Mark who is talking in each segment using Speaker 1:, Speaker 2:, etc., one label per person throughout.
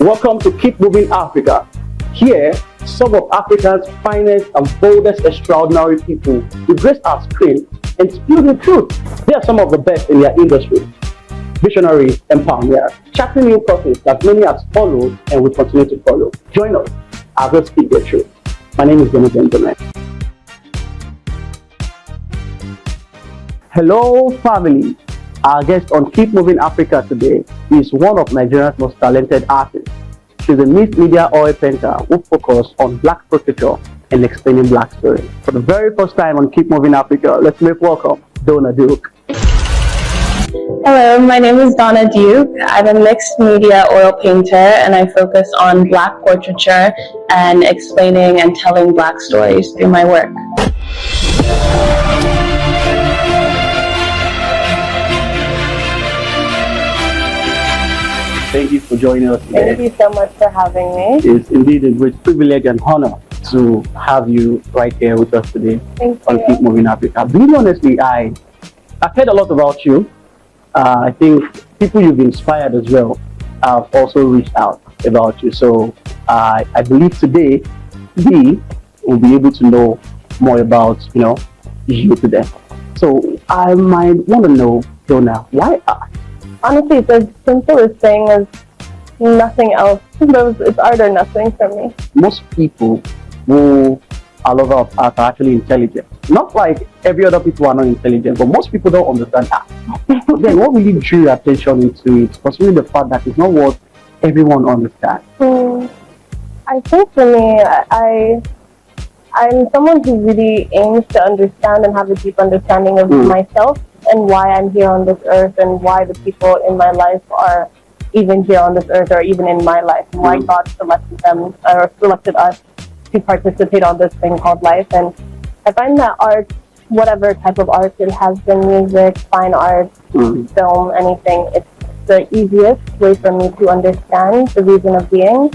Speaker 1: Welcome to Keep Moving Africa. Here, some of Africa's finest and boldest extraordinary people will grace our screen and spill the truth. They are some of the best in their industry. Visionaries and pioneers, charting new courses that many have followed and will continue to follow. Join us as we speak the truth. My name is Donna Duke. Hello, family. Our guest on Keep Moving Africa today is one of Nigeria's most talented artists. She's a mixed media oil painter who focuses on black portraiture and explaining black stories. For the very first time on Keep Moving Africa, let's make welcome Donna Duke.
Speaker 2: Hello, my name is Donna Duke. I'm a mixed media oil painter and I focus on black portraiture and explaining and telling black stories through my work.
Speaker 1: Thank you for joining us today.
Speaker 2: Thank you so much for having me.
Speaker 1: It's indeed a great privilege and honor to have you right here with us today on Keep Moving Africa. Being honestly, I've heard a lot about you. I think people you've inspired as well have also reached out about you. So I believe today we will be able to know more about you today. So I might want to know, Donna, why art?
Speaker 2: Honestly, it's as simple as saying as nothing else. It's art or nothing for me.
Speaker 1: Most people who are lovers of art are actually intelligent. Not like every other people are not intelligent, but most people don't understand art. Then what really drew your attention into it, considering the fact that it's not what everyone understands?
Speaker 2: I think for me, I'm someone who really aims to understand and have a deep understanding of myself and why I'm here on this earth and why the people in my life are even here on this earth or even in my life, and why God selected them or selected us to participate on this thing called life. And I find that art, whatever type of art it has been, music, fine art, film, anything, it's the easiest way for me to understand the reason of being.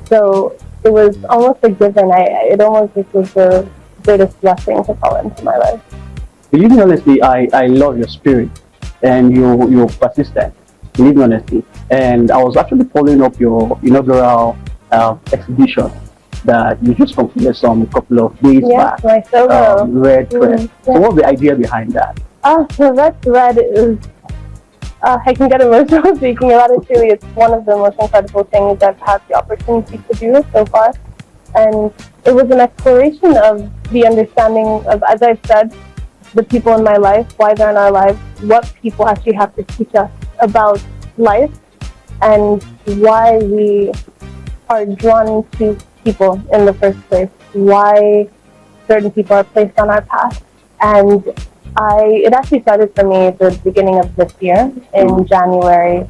Speaker 2: So it was almost a given. It almost was the greatest blessing to fall into my life.
Speaker 1: Believe me honestly, I love your spirit and your persistence. Believe me honestly. And I was actually following up your inaugural exhibition that you just completed some couple of days back.
Speaker 2: My solo.
Speaker 1: Red Thread. So what's the idea behind that?
Speaker 2: So Red Thread is, I can get emotional speaking about it too. It's one of the most incredible things I've had the opportunity to do so far. And it was an exploration of the understanding of, as I've said, the people in my life, why they're in our lives, what people actually have to teach us about life, and why we are drawn to people in the first place, why certain people are placed on our path. And it actually started for me at the beginning of this year. In January,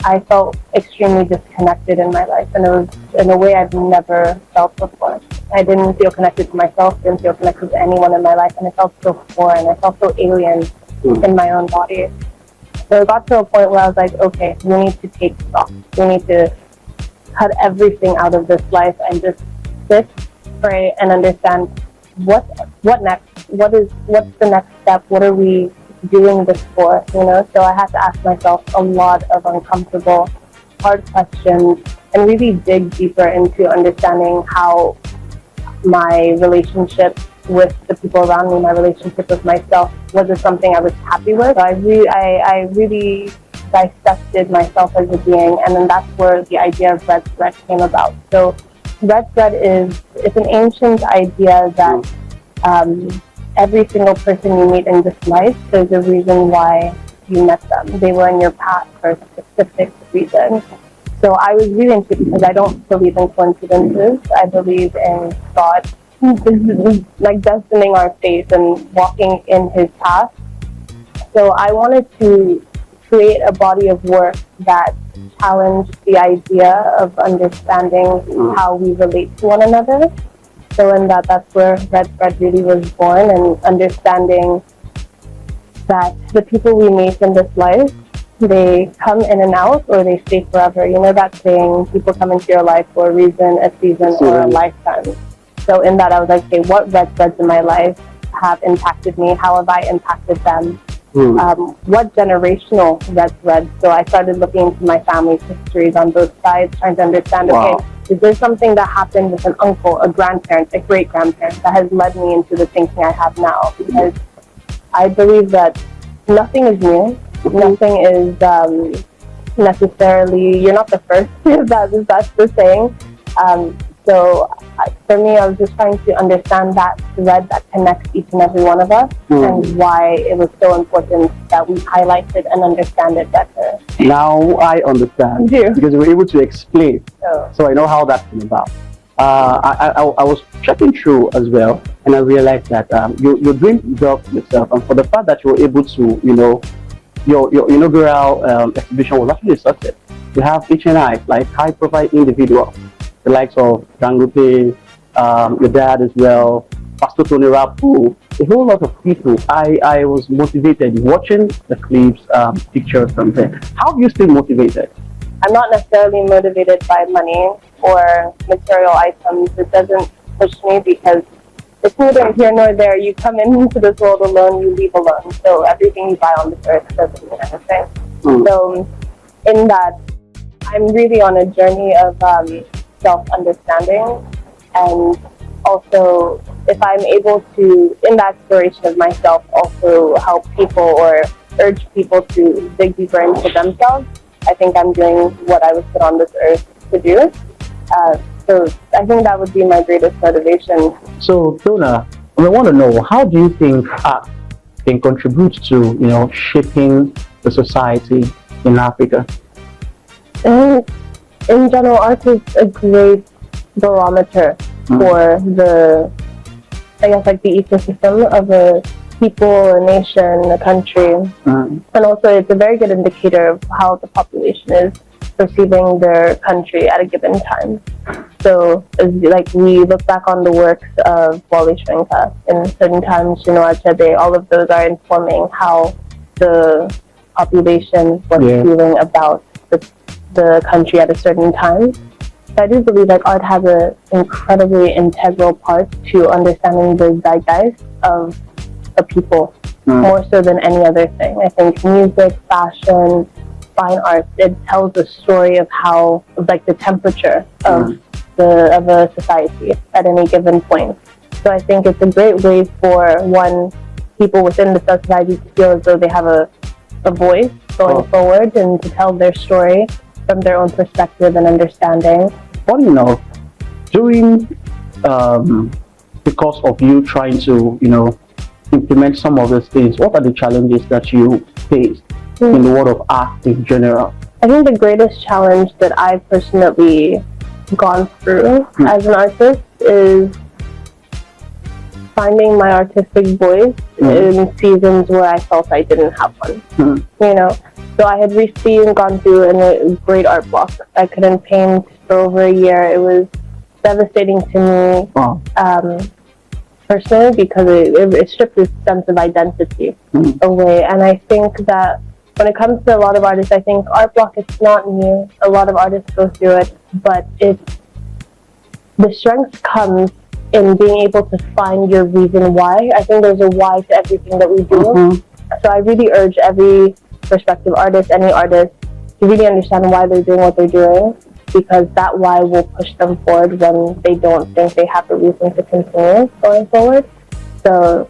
Speaker 2: I felt extremely disconnected in my life, and it was in a way I've never felt before. I didn't feel connected to myself, didn't feel connected to anyone in my life, and I felt so foreign, I felt so alien in my own body. So it got to a point where I was like, okay, we need to take stock. We need to cut everything out of this life and just sit, pray, and understand what next? What's the next step? What are we doing this for? So I had to ask myself a lot of uncomfortable, hard questions and really dig deeper into understanding how my relationship with the people around me, my relationship with myself, was it something I was happy with? So I really dissected myself as a being, and then that's where the idea of Red Thread came about. So Red Thread it's an ancient idea that every single person you meet in this life, there's a reason why you met them. They were in your path for a specific reason. So I was really into it because I don't believe in coincidences. I believe in God, like destining our fate and walking in His path. So I wanted to create a body of work that challenged the idea of understanding how we relate to one another. So in that's where Red Thread really was born, and understanding that the people we meet in this life, they come in and out or they stay forever. That saying, people come into your life for a reason, a season, or a lifetime. So in that I was like, okay, what red threads in my life have impacted me? How have I impacted them? what generational red thread. So I started looking into my family's histories on both sides, trying to understand, okay, is there something that happened with an uncle, a grandparent, a great-grandparent that has led me into the thinking I have now? Because I believe that nothing is new. Nothing is necessarily, you're not the first, that's the saying. So for me, I was just trying to understand that thread that connects each and every one of us and why it was so important that we highlight it and understand it better.
Speaker 1: Now I understand because you were able to explain. So I know how that came about. I was checking through as well, and I realized that you're doing well for yourself, and for the fact that you were able to, your inaugural exhibition was actually a success. You have HNI, like high-profile individuals, the likes of Dangote, your dad as well, Pastor Tony Rapu, a whole lot of people. I was motivated watching the clips, pictures from there. How have you stayed motivated?
Speaker 2: I'm not necessarily motivated by money or material items. It doesn't push me because it's neither here nor there. You come into this world alone, you leave alone. So everything you buy on this earth doesn't mean anything. So in that, I'm really on a journey of self-understanding, and also if I'm able to, in the exploration of myself, also help people or urge people to dig deeper into themselves, I think I'm doing what I was put on this earth to do. So I think that would be my greatest motivation.
Speaker 1: So Donna, I want to know, how do you think art can contribute to, shaping the society in Africa?
Speaker 2: In general, art is a great barometer for the, I guess, like the ecosystem of a people, a nation, a country. And also it's a very good indicator of how the population is perceiving their country at a given time. So like we look back on the works of Wale Soyinka in certain times, Chinua Achebe, all of those are informing how the population was feeling about the country at a certain time. So I do believe that art has an incredibly integral part to understanding the zeitgeist of a people, more so than any other thing. I think music, fashion, fine art, it tells a story of how, like the temperature of a society at any given point. So I think it's a great way for people within the society to feel as though they have a voice going forward and to tell their story from their own perspective and understanding.
Speaker 1: Funny enough, during because of you trying to, implement some of these things, what are the challenges that you faced in the world of art in general?
Speaker 2: I think the greatest challenge that I've personally gone through as an artist is finding my artistic voice in seasons where I felt I didn't have one. So I had recently gone through a great art block. I couldn't paint for over a year. It was devastating to me personally because it stripped this sense of identity away. And I think that when it comes to a lot of artists, I think art block is not new. A lot of artists go through it, but the strength comes in being able to find your reason why. I think there's a why to everything that we do. So I really urge every prospective artist, any artist, to really understand why they're doing what they're doing, because that why will push them forward when they don't think they have the reason to continue going forward. So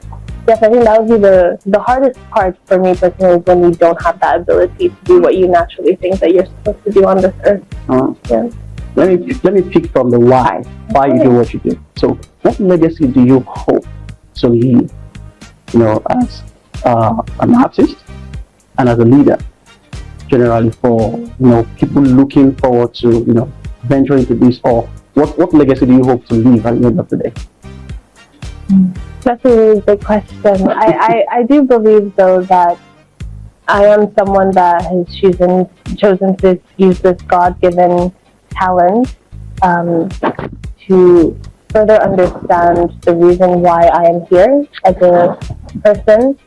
Speaker 2: yes, I think that would be the hardest part for me personally, is when you don't have that ability to do what you naturally think that you're supposed to do on this earth.
Speaker 1: Let me pick from the why you do what you do. So what legacy do you hope to leave, as an artist and as a leader, generally, for people looking forward to venture into this? Or what legacy do you hope to leave at the end of the day?
Speaker 2: That's a really big question. I do believe though that I am someone that has chosen to use this God-given talent to further understand the reason why I am here as a person,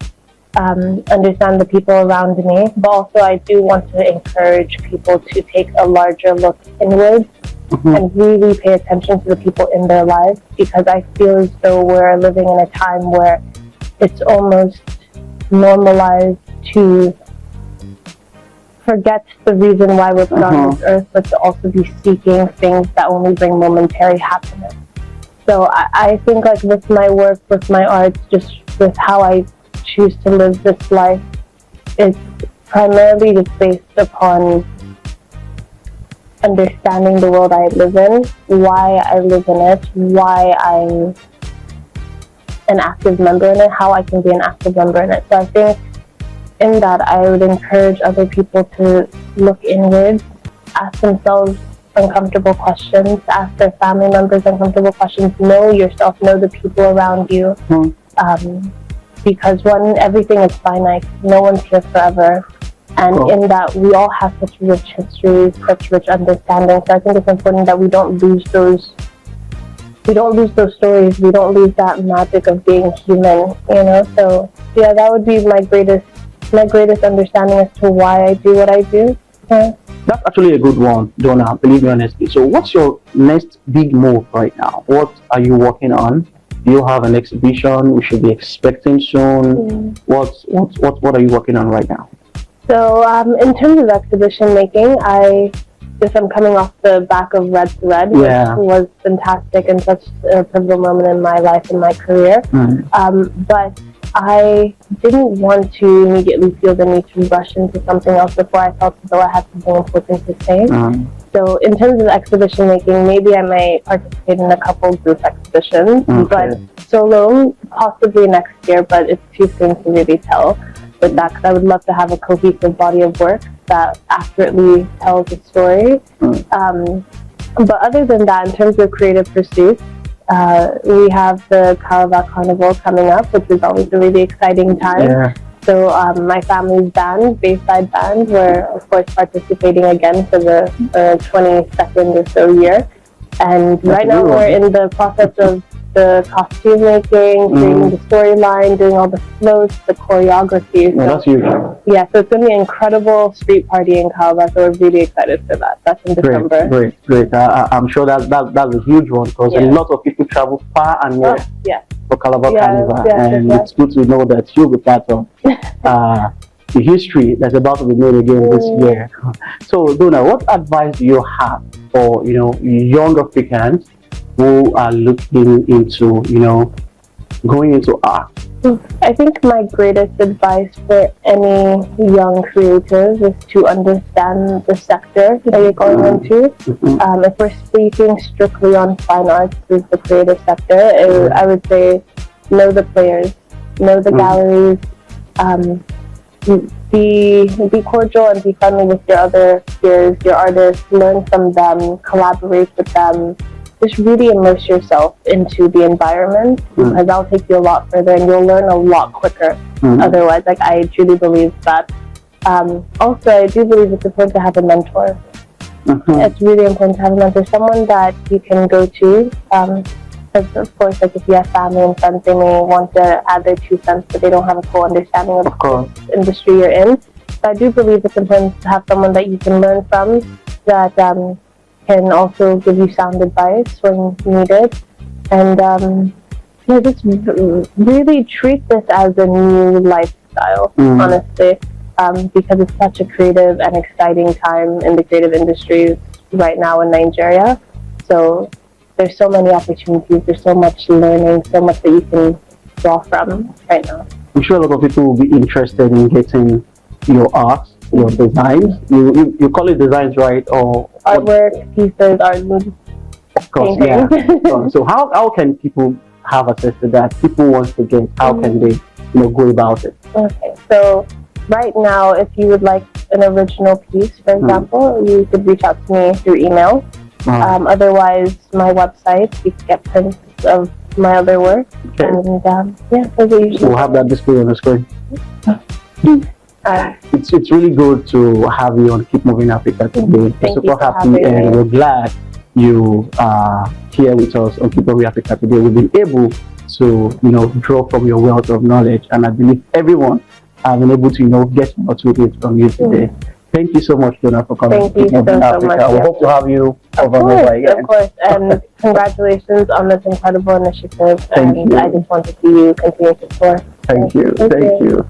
Speaker 2: understand the people around me, but also I do want to encourage people to take a larger look inwards and really pay attention to the people in their lives, because I feel as though we're living in a time where it's almost normalized to forget the reason why we're put on this earth, but to also be seeking things that only bring momentary happiness. So I think like with my work, with my art, just with how I choose to live this life, it's primarily just based upon understanding the world I live in, why I live in it, why I'm an active member in it, how I can be an active member in it. So I think in that I would encourage other people to look inwards, ask themselves uncomfortable questions, ask their family members uncomfortable questions, know yourself, know the people around you. Because one, everything is finite, no one's here forever. And in that, we all have such rich histories, such rich understanding. So I think it's important that we don't lose those stories. We don't lose that magic of being human, you know? So yeah, that would be my greatest understanding as to why I do what I do. Yeah.
Speaker 1: That's actually a good one, Donna, believe me honestly. So what's your next big move right now? What are you working on? Do you have an exhibition we should be expecting soon? What are you working on right now?
Speaker 2: So in terms of exhibition making, I'm coming off the back of Red to Red, which was fantastic and such a pivotal moment in my life and my career. But I didn't want to immediately feel the need to rush into something else before I felt as though I had something important to say. So in terms of exhibition making, maybe I might participate in a couple group exhibitions, but solo possibly next year, but it's too soon to really tell with that, because I would love to have a cohesive body of work that accurately tells a story. But other than that, in terms of creative pursuits, we have the Calabar Carnival coming up, which is always a really exciting time. So my family's band, Bayside Band, we're of course participating again for the 22nd or so year. And right now we're in the process of the costume making, creating the storyline, doing all the floats, the choreography. So,
Speaker 1: that's huge.
Speaker 2: Yeah, so it's going to be an incredible street party in Calabar, so we're really excited for that. That's in December.
Speaker 1: Great. I'm sure that's a huge one, because a lot of people travel far and near for Calabar Carnival, and it's good to know that you'll be part of the history that's about to be made again this year. So, Donna, what advice do you have for young Africans who are looking into going into art?
Speaker 2: I think my greatest advice for any young creative is to understand the sector that you're going into. If we're speaking strictly on fine arts as the creative sector, I would say know the players, know the galleries, be cordial and be friendly with your other peers, your artists, learn from them, collaborate with them. Just really immerse yourself into the environment, because that'll take you a lot further and you'll learn a lot quicker. Otherwise, like, I truly believe that. Also, I do believe it's important to have a mentor. It's really important to have a mentor, someone that you can go to. Because of course, like, if you have family and friends, they may want to add their 2 cents, but they don't have a full understanding of the industry you're in. So I do believe it's important to have someone that you can learn from, that can also give you sound advice when needed. And just really treat this as a new lifestyle, honestly, because it's such a creative and exciting time in the creative industries right now in Nigeria. So there's so many opportunities, there's so much learning, so much that you can draw from right now.
Speaker 1: I'm sure a lot of people will be interested in getting your art, your designs. You call it designs, right? Or
Speaker 2: artwork, pieces, art movies.
Speaker 1: Of course, So how can people have access to that? People want to get, how can they go about it? Okay,
Speaker 2: so right now, if you would like an original piece, for example, you could reach out to me through email. Otherwise, my website, you can get prints of my other work. And those are usually.
Speaker 1: We'll have that display on the screen. It's really good to have you on Keep Moving Africa today. We're super happy and we're glad you are here with us on Keep Moving Africa today. We've been able to draw from your wealth of knowledge, and I believe everyone has been able to get much with it from you today. Thank you so much, Donna, for coming.
Speaker 2: Thank you so much.
Speaker 1: We hope to have you over and over again.
Speaker 2: Of course, and congratulations on this incredible initiative.
Speaker 1: Thank you.
Speaker 2: I just want to see you continue to soar.
Speaker 1: Thank you.